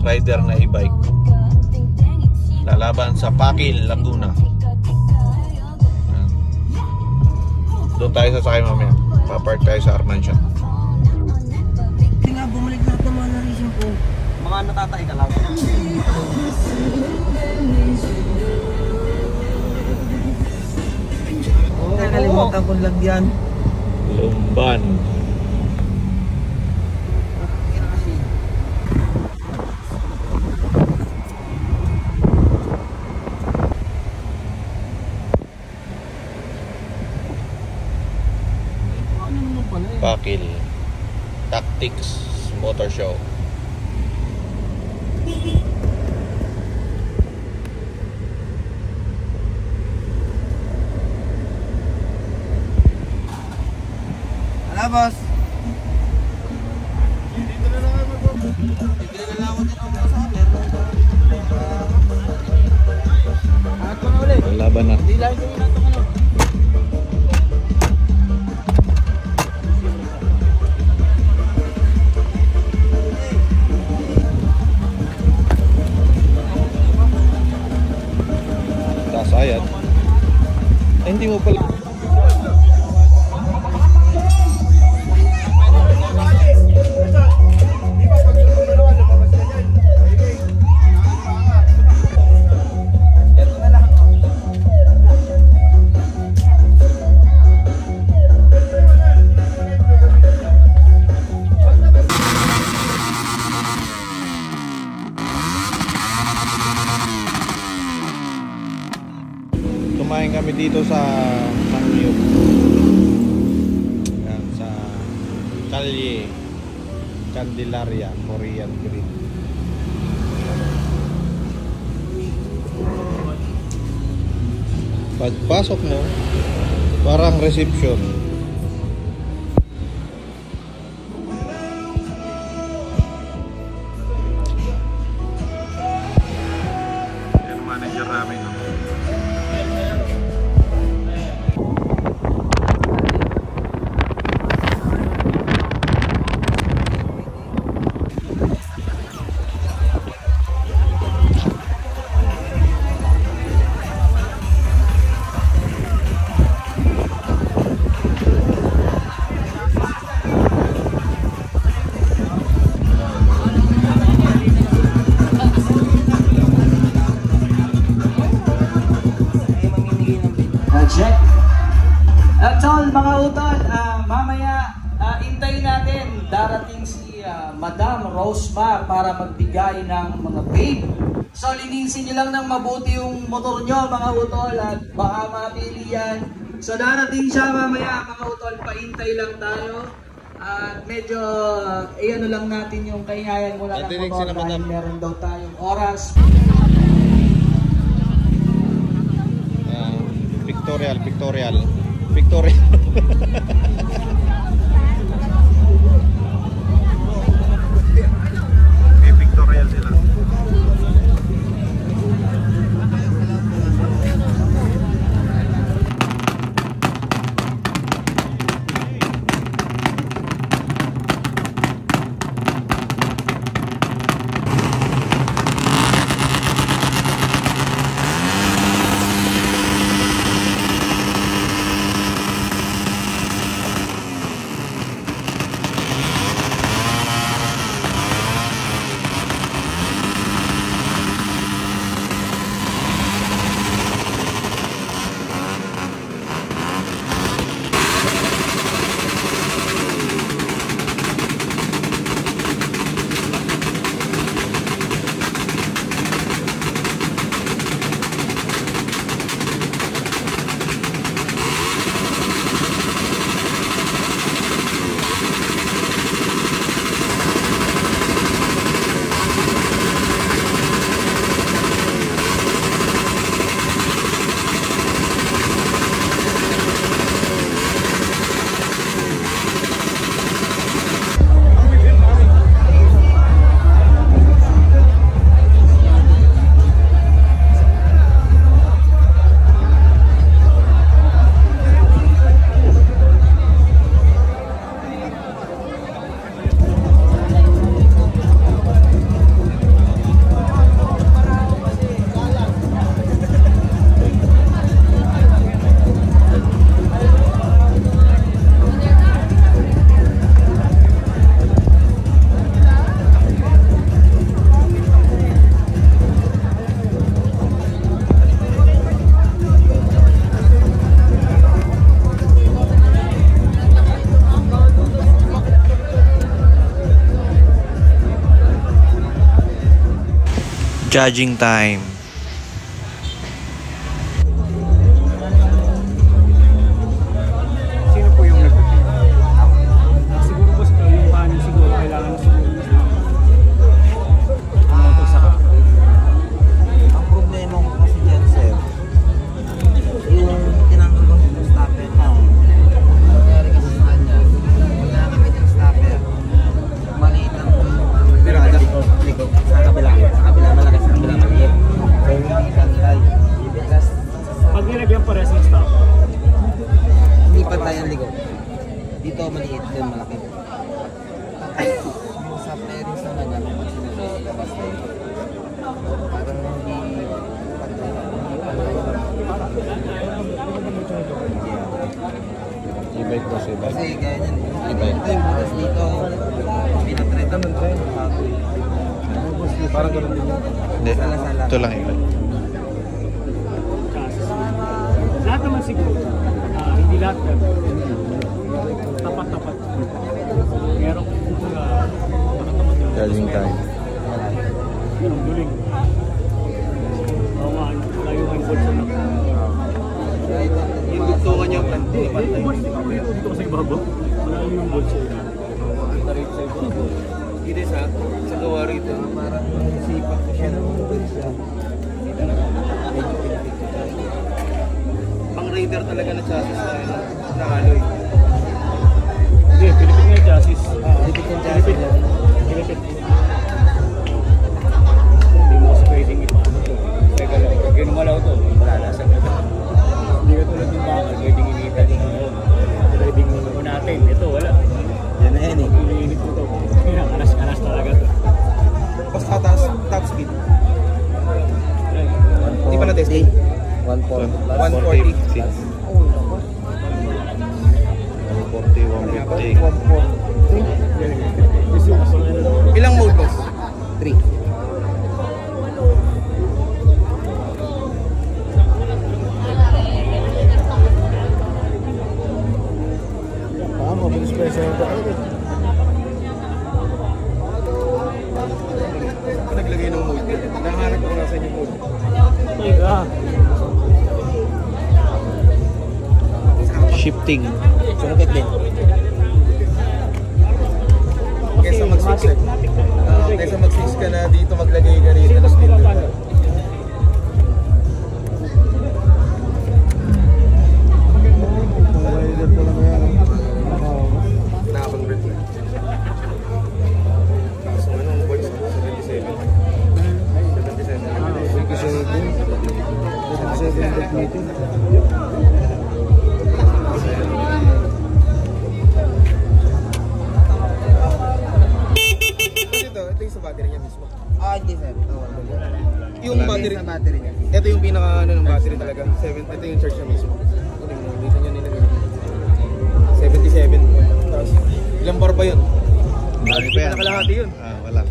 rider na e-bike. Lalaban sa Pakil, Laguna. Doon tayo sasakay mamaya. Papark tayo sa Armansya. Hindi nga, bumalik lahat ng mga narising ko. Mga natatay ka lang. Nakalimutan kong lagyan. Lumban. Pakil Tactics Motor Show. Hala, boss. Dito na lang ako. Dito na lang ako dito sa amin. At pa na ulit. Laban na. Hindi lang yung natong ano. Sayad. Ay, hindi mo pala. Kumain kami dito sa Mangyo. Yan, sa Kalye Candelaria, Korean Grill. Pagpasok mo, parang reception. Yan manager namin. Check. Tol, mga utol, mamaya intayin natin darating si Madam Rosma para magbigay ng mga babe. So linisin nyo lang ng mabuti yung motor nyo, mga utol, at baka mapili yan. So darating siya mamaya, mga utol, paintay lang tayo. At medyo ano lang natin yung kaingayan mula ng motor dahil meron daw tayong oras. Pictorial. May pictorial sila. Judging time. Sino po yung nagpipili? Siguro po yung kanin siguro kailangan siguro motorsaka. Ang problema ko kasi dyan, sir, yung tinanggal ko yung stopper na. Nangyari kasi sa kanya, kung nakakabit yung stopper, maliit ang pirada. Sa kabila malaki, sa kabila maliit. So hindi pantay. Pag nilagyan pares ng stop, Hindi pantay ang ligo. Dito maliit, dyan malaki. Yung sa pairings naman yan, labas na yun. Parang hindi pantay. E-bike po siya. Kasi gaya niyan, ito yung butas dito, pinatread ang bago. Parang gano'n din yun. Hindi. Ito lang e-bike. chassis. Lahat naman siguro, hindi lahat yan. Tapat-tapat. Meron kung tapat-tapat yung Judging time. Yun, ang duling. Oo nga, tayo nga yung bolts na. Yung dugtungan niya, Hindi, yung bolts dito kasi ibabaw. Malalim yung bolts yun. Tarito sa ibabaw. Hindi sa gawa rito, parang sipak ko siya ng butas siya. Hindi talaga. Medyo pinipit ko tayo. Pang raider talaga na chassis na alloy. Hindi, pinipit nga yung chassis. Pinipit yung chassis niya. Pinipit. Hindi mo kasi pwedeng ipaano to. Teka lang, pag ginumalaw to, wala na sa gata. Hindi ka tulad ng bakal, pwedeng inita din ngayon. Pwedeng mo natin, ito wala. Yan na yan eh. Iniinit mo to. Kaya alas-alas talaga to. Basta top speed. Hindi pa na-testing? 140. 140. 140, 150. Ilang mode boss? 3. Mabilis pa siya ito. Ako naglagay ng mode. Nahanap ko nasa inyo mode. Teka. Shifting. Sunukit din. Kesa mag-switch kesa mag-switch ka na dito, maglagay ka rin. Sino mas pinapano? Nakapag-break na. So anong voice? 77. 77. Ito yung sa battery niya mismo. Ah, hindi sir. Yung battery sa battery niya. Ito yung pinaka ano ng battery talaga. Ito yung charge niya mismo. Dito niya nilagay. 77. Tapos ilang bar ba yun? Dami pa yan. Nakalahati yun. Wala.